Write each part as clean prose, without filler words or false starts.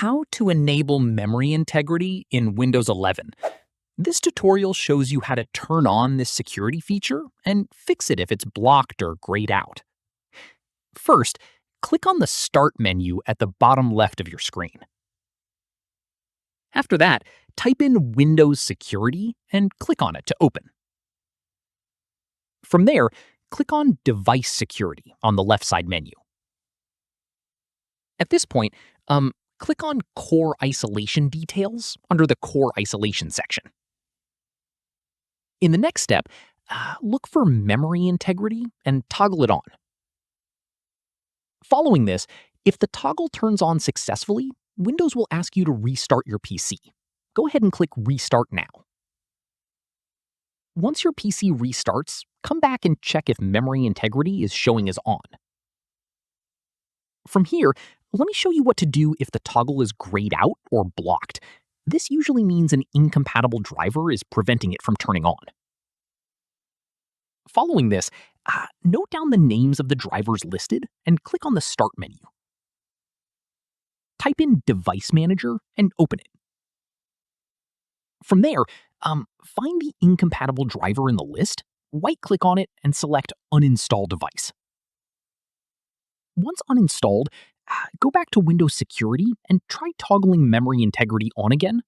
How to enable memory integrity in Windows 11. This tutorial shows you how to turn on this security feature and fix it if it's blocked or grayed out. First, click on the Start menu at the bottom left of your screen. After that, type in Windows Security and click on it to open. From there, click on Device Security on the left side menu. At this point, click on Core Isolation Details under the Core Isolation section. In the next step, look for Memory Integrity and toggle it on. Following this, if the toggle turns on successfully, Windows will ask you to restart your PC. Go ahead and click Restart Now. Once your PC restarts, come back and check if memory integrity is showing as on. From here, let me show you what to do if the toggle is grayed out or blocked. This usually means an incompatible driver is preventing it from turning on. Following this, note down the names of the drivers listed and click on the Start menu. Type in Device Manager and open it. From there, find the incompatible driver in the list, right-click on it, and select Uninstall Device. Once uninstalled, go back to Windows Security and try toggling memory integrity on again.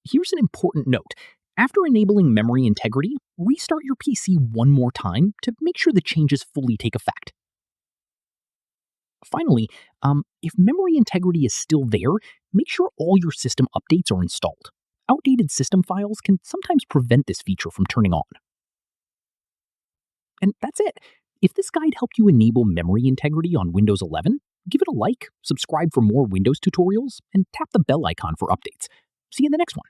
Here's an important note. After enabling memory integrity, restart your PC one more time to make sure the changes fully take effect. Finally, if memory integrity is still there, make sure all your system updates are installed. Outdated system files can sometimes prevent this feature from turning on. And that's it. If this guide helped you enable memory integrity on Windows 11, give it a like, subscribe for more Windows tutorials, and tap the bell icon for updates. See you in the next one.